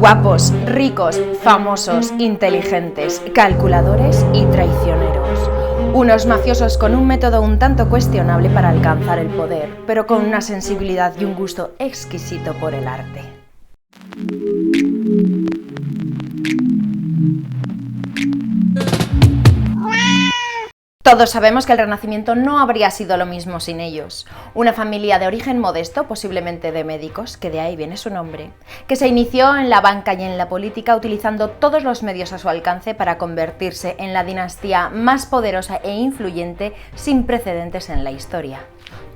Guapos, ricos, famosos, inteligentes, calculadores y traicioneros. Unos mafiosos con un método un tanto cuestionable para alcanzar el poder, pero con una sensibilidad y un gusto exquisito por el arte. Todos sabemos que el Renacimiento no habría sido lo mismo sin ellos. Una familia de origen modesto, posiblemente de médicos, que de ahí viene su nombre, que se inició en la banca y en la política utilizando todos los medios a su alcance para convertirse en la dinastía más poderosa e influyente sin precedentes en la historia.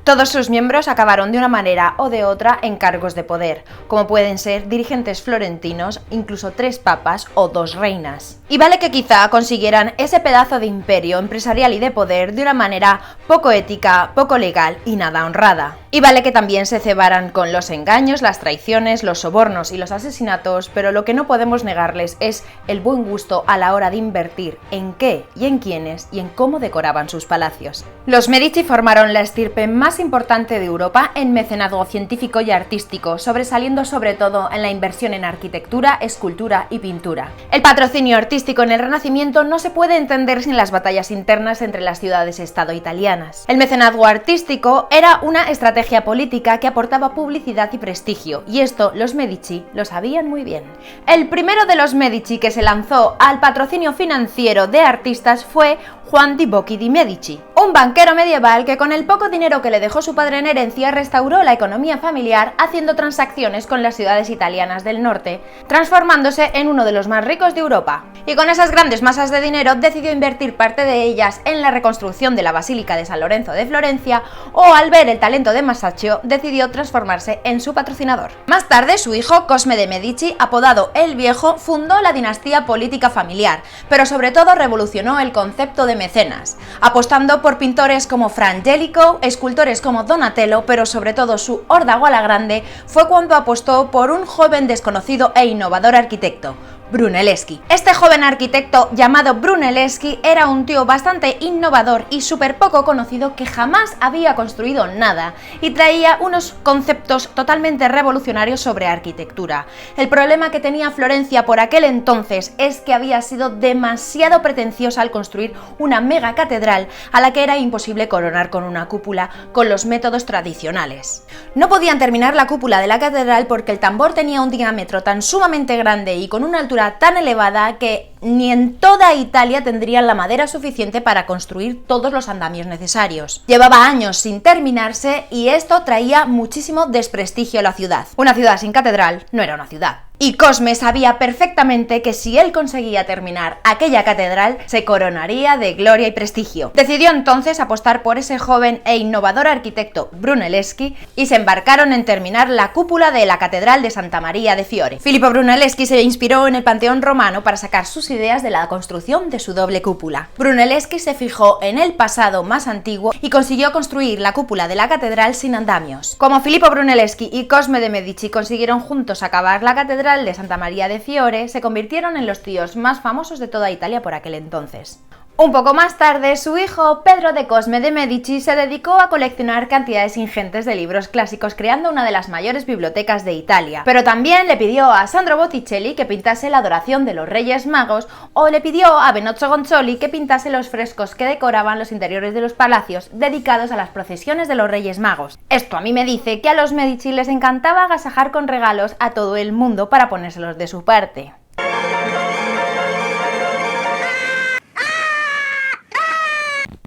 Todos sus miembros acabaron de una manera o de otra en cargos de poder, como pueden ser dirigentes florentinos, incluso 3 papas o 2 reinas. Y vale que quizá consiguieran ese pedazo de imperio empresarial y de poder de una manera poco ética, poco legal y nada honrada. Y vale que también se cebaran con los engaños, las traiciones, los sobornos y los asesinatos, pero lo que no podemos negarles es el buen gusto a la hora de invertir en qué y en quiénes y en cómo decoraban sus palacios. Los Medici formaron la estirpe más importante de Europa en mecenazgo científico y artístico, sobresaliendo sobre todo en la inversión en arquitectura, escultura y pintura. El patrocinio artístico en el Renacimiento no se puede entender sin las batallas internas entre las ciudades-estado italianas. El mecenazgo artístico era una estrategia política que aportaba publicidad y prestigio, y esto los Medici lo sabían muy bien. El primero de los Medici que se lanzó al patrocinio financiero de artistas fue Juan di Bocchi di Medici, un banquero medieval que con el poco dinero que le dejó su padre en herencia restauró la economía familiar haciendo transacciones con las ciudades italianas del norte, transformándose en uno de los más ricos de Europa. Y con esas grandes masas de dinero decidió invertir parte de ellas en la reconstrucción de la Basílica de San Lorenzo de Florencia, o al ver el talento de Masaccio decidió transformarse en su patrocinador. Más tarde su hijo Cosme de Medici, apodado el Viejo, fundó la dinastía política familiar, pero sobre todo revolucionó el concepto de mecenas, apostando por pintores como Fra Angelico, escultores como Donatello, pero sobre todo su órdago a la grande fue cuando apostó por un joven desconocido e innovador arquitecto, Brunelleschi. Este joven arquitecto llamado Brunelleschi era un tío bastante innovador y súper poco conocido que jamás había construido nada y traía unos conceptos totalmente revolucionarios sobre arquitectura. El problema que tenía Florencia por aquel entonces es que había sido demasiado pretenciosa al construir una mega catedral a la que era imposible coronar con una cúpula con los métodos tradicionales. No podían terminar la cúpula de la catedral porque el tambor tenía un diámetro tan sumamente grande y con una altura tan elevada que ni en toda Italia tendrían la madera suficiente para construir todos los andamios necesarios. Llevaba años sin terminarse y esto traía muchísimo desprestigio a la ciudad. Una ciudad sin catedral no era una ciudad. Y Cosme sabía perfectamente que si él conseguía terminar aquella catedral, se coronaría de gloria y prestigio. Decidió entonces apostar por ese joven e innovador arquitecto Brunelleschi y se embarcaron en terminar la cúpula de la Catedral de Santa María de Fiore. Filippo Brunelleschi se inspiró en el Panteón romano para sacar sus ideas de la construcción de su doble cúpula. Brunelleschi se fijó en el pasado más antiguo y consiguió construir la cúpula de la catedral sin andamios. Como Filippo Brunelleschi y Cosme de Medici consiguieron juntos acabar la catedral de Santa María de Fiore, se convirtieron en los tíos más famosos de toda Italia por aquel entonces. Un poco más tarde, su hijo Pedro de Cosme de Medici se dedicó a coleccionar cantidades ingentes de libros clásicos, creando una de las mayores bibliotecas de Italia. Pero también le pidió a Sandro Botticelli que pintase la adoración de los Reyes Magos, o le pidió a Benozzo Goncalves que pintase los frescos que decoraban los interiores de los palacios dedicados a las procesiones de los Reyes Magos. Esto a mí me dice que a los Medici les encantaba agasajar con regalos a todo el mundo para ponérselos de su parte.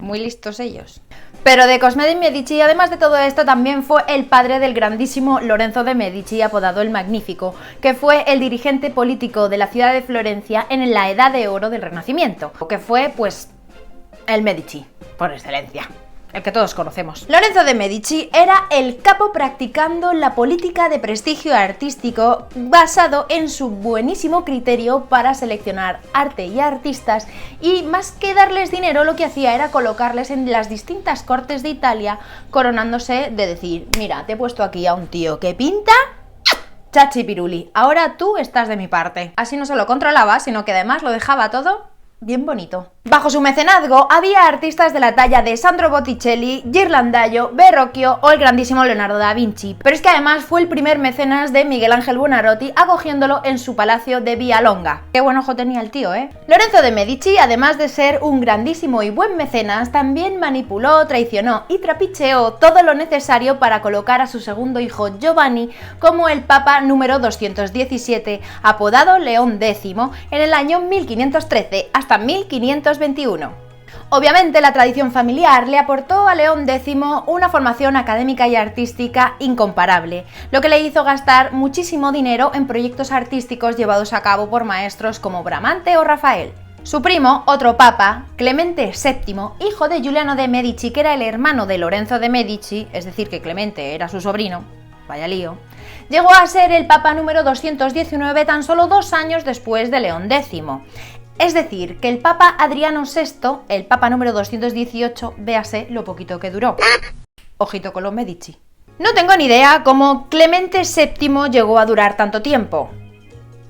Muy listos ellos. Pero de Cosme de Medici, además de todo esto, también fue el padre del grandísimo Lorenzo de Medici, apodado el Magnífico, que fue el dirigente político de la ciudad de Florencia en la Edad de Oro del Renacimiento, que fue, pues, el Medici, por excelencia. El que todos conocemos. Lorenzo de Medici era el capo practicando la política de prestigio artístico basado en su buenísimo criterio para seleccionar arte y artistas, y más que darles dinero lo que hacía era colocarles en las distintas cortes de Italia, coronándose de decir: mira, te he puesto aquí a un tío que pinta chachi piruli, ahora tú estás de mi parte. Así no solo controlaba, sino que además lo dejaba todo bien bonito. Bajo su mecenazgo había artistas de la talla de Sandro Botticelli, Ghirlandaio, Verrocchio o el grandísimo Leonardo da Vinci, pero es que además fue el primer mecenas de Miguel Ángel Buonarroti, acogiéndolo en su palacio de Via Longa. Qué buen ojo tenía el tío, ¿eh? Lorenzo de Medici, además de ser un grandísimo y buen mecenas, también manipuló, traicionó y trapicheó todo lo necesario para colocar a su segundo hijo Giovanni como el Papa número 217, apodado León X, en el año 1513 hasta 1521. Obviamente la tradición familiar le aportó a León X una formación académica y artística incomparable, lo que le hizo gastar muchísimo dinero en proyectos artísticos llevados a cabo por maestros como Bramante o Rafael. Su primo, otro papa, Clemente VII, hijo de Giuliano de Medici, que era el hermano de Lorenzo de Medici, es decir, que Clemente era su sobrino, vaya lío, llegó a ser el papa número 219 tan solo 2 años después de León X. Es decir, que el Papa Adriano VI, el Papa número 218, véase lo poquito que duró. Ojito con los Medici. No tengo ni idea cómo Clemente VII llegó a durar tanto tiempo.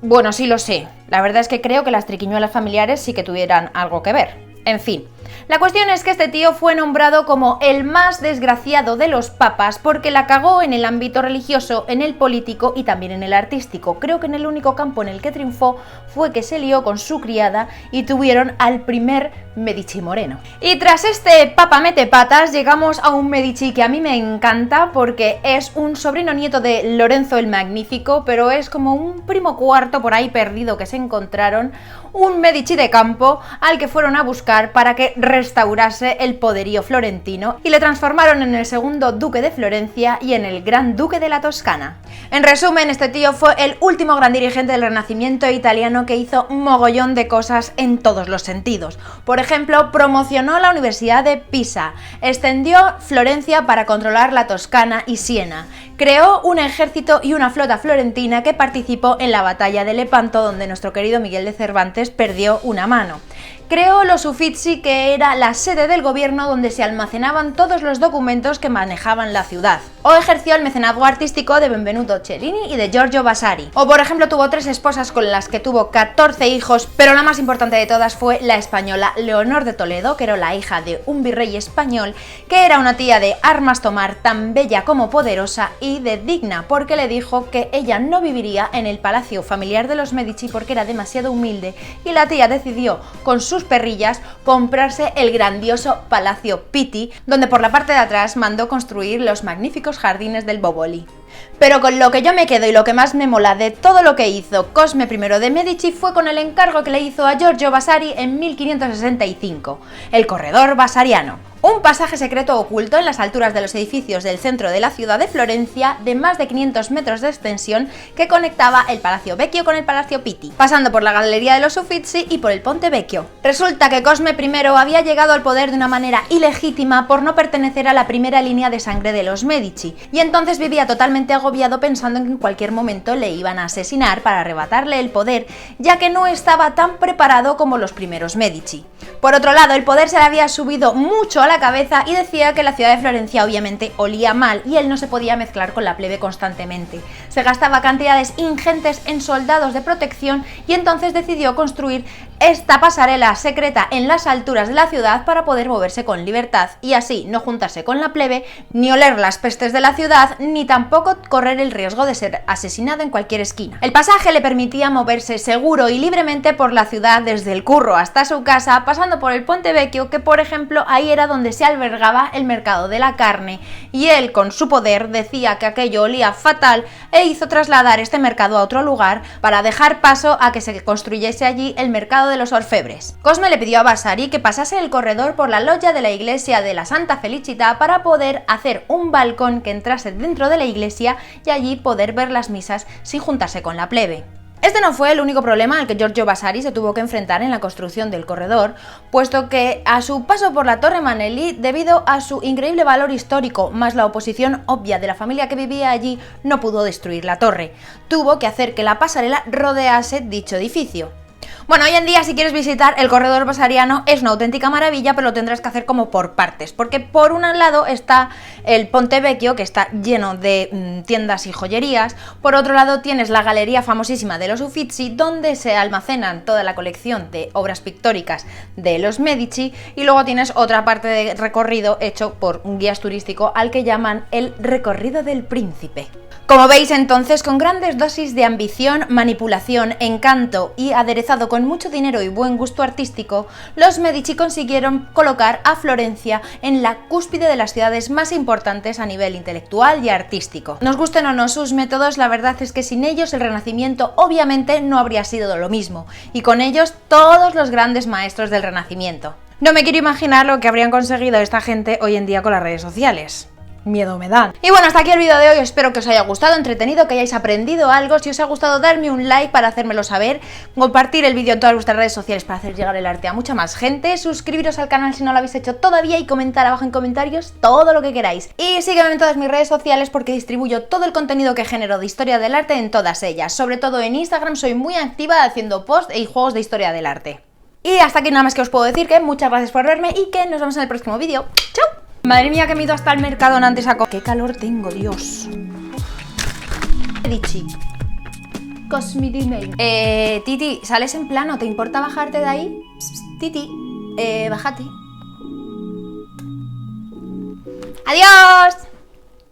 Bueno, sí lo sé. La verdad es que creo que las triquiñuelas familiares sí que tuvieran algo que ver. En fin, la cuestión es que este tío fue nombrado como el más desgraciado de los papas porque la cagó en el ámbito religioso, en el político y también en el artístico. Creo que en el único campo en el que triunfó fue que se lió con su criada y tuvieron al primer Medici moreno. Y tras este papa mete patas llegamos a un Medici que a mí me encanta porque es un sobrino nieto de Lorenzo el Magnífico, pero es como un primo cuarto por ahí perdido que se encontraron, un Medici de campo al que fueron a buscar para que restaurase el poderío florentino y le transformaron en el segundo duque de Florencia y en el gran duque de la Toscana. En resumen, este tío fue el último gran dirigente del Renacimiento italiano que hizo un mogollón de cosas en todos los sentidos. Por ejemplo, promocionó la Universidad de Pisa, extendió Florencia para controlar la Toscana y Siena, creó un ejército y una flota florentina que participó en la batalla de Lepanto, donde nuestro querido Miguel de Cervantes perdió una mano. Creó los Uffizi, que era la sede del gobierno donde se almacenaban todos los documentos que manejaban la ciudad. O ejerció el mecenazgo artístico de Benvenuto Cellini y de Giorgio Vasari. O por ejemplo tuvo 3 esposas con las que tuvo 14 hijos, pero la más importante de todas fue la española Leonor de Toledo, que era la hija de un virrey español, que era una tía de armas tomar, tan bella como poderosa y de digna, porque le dijo que ella no viviría en el palacio familiar de los Medici porque era demasiado humilde, y la tía decidió con sus perrillas comprarse el grandioso Palacio Pitti, donde por la parte de atrás mandó construir los magníficos jardines del Boboli. Pero con lo que yo me quedo y lo que más me mola de todo lo que hizo Cosme I de Medici fue con el encargo que le hizo a Giorgio Vasari en 1565, el corredor vasariano. Un pasaje secreto oculto en las alturas de los edificios del centro de la ciudad de Florencia de más de 500 metros de extensión que conectaba el Palacio Vecchio con el Palacio Pitti, pasando por la Galería de los Uffizi y por el Ponte Vecchio. Resulta que Cosme I había llegado al poder de una manera ilegítima por no pertenecer a la primera línea de sangre de los Medici, y entonces vivía totalmente agobiado pensando en que en cualquier momento le iban a asesinar para arrebatarle el poder, ya que no estaba tan preparado como los primeros Medici. Por otro lado, el poder se le había subido mucho a la cabeza y decía que la ciudad de Florencia obviamente olía mal y él no se podía mezclar con la plebe constantemente. Se gastaba cantidades ingentes en soldados de protección y entonces decidió construir esta pasarela secreta en las alturas de la ciudad para poder moverse con libertad y así no juntarse con la plebe, ni oler las pestes de la ciudad, ni tampoco correr el riesgo de ser asesinado en cualquier esquina. El pasaje le permitía moverse seguro y libremente por la ciudad desde el curro hasta su casa, pasando por el Ponte Vecchio, que por ejemplo ahí era donde se albergaba el mercado de la carne, y él con su poder decía que aquello olía fatal e hizo trasladar este mercado a otro lugar para dejar paso a que se construyese allí el mercado de los orfebres. Cosme le pidió a Vasari que pasase el corredor por la loggia de la iglesia de la Santa Felicità para poder hacer un balcón que entrase dentro de la iglesia y allí poder ver las misas sin juntarse con la plebe. Este no fue el único problema al que Giorgio Vasari se tuvo que enfrentar en la construcción del corredor, puesto que a su paso por la Torre Manelli, debido a su increíble valor histórico más la oposición obvia de la familia que vivía allí, no pudo destruir la torre. Tuvo que hacer que la pasarela rodease dicho edificio. Bueno, hoy en día si quieres visitar el corredor vasariano es una auténtica maravilla, pero lo tendrás que hacer como por partes, porque por un lado está el Ponte Vecchio, que está lleno de tiendas y joyerías. Por otro lado tienes la galería famosísima de los Uffizi, donde se almacenan toda la colección de obras pictóricas de los Medici, y luego tienes otra parte de recorrido hecho por un guías turístico al que llaman el recorrido del príncipe. Como veis entonces, con grandes dosis de ambición, manipulación, encanto y aderezado con mucho dinero y buen gusto artístico, los Medici consiguieron colocar a Florencia en la cúspide de las ciudades más importantes a nivel intelectual y artístico. Nos gusten o no sus métodos, la verdad es que sin ellos el Renacimiento obviamente no habría sido lo mismo, y con ellos todos los grandes maestros del Renacimiento. No me quiero imaginar lo que habrían conseguido esta gente hoy en día con las redes sociales. Miedo me dan. Y bueno, hasta aquí el vídeo de hoy, espero que os haya gustado, entretenido, que hayáis aprendido algo. Si os ha gustado, darme un like para hacérmelo saber, compartir el vídeo en todas vuestras redes sociales para hacer llegar el arte a mucha más gente, suscribiros al canal si no lo habéis hecho todavía y comentar abajo en comentarios todo lo que queráis. Y sígueme en todas mis redes sociales porque distribuyo todo el contenido que genero de historia del arte en todas ellas. Sobre todo en Instagram soy muy activa haciendo posts y juegos de historia del arte. Y hasta aquí nada más que os puedo decir, que muchas gracias por verme y que nos vemos en el próximo vídeo. ¡Chao! Madre mía, que me he ido hasta el Mercadona antes a ¡qué calor tengo, Dios! Medici. Cosmidime. Titi, ¿sales en plano? ¿Te importa bajarte de ahí? Titi, bájate. ¡Adiós!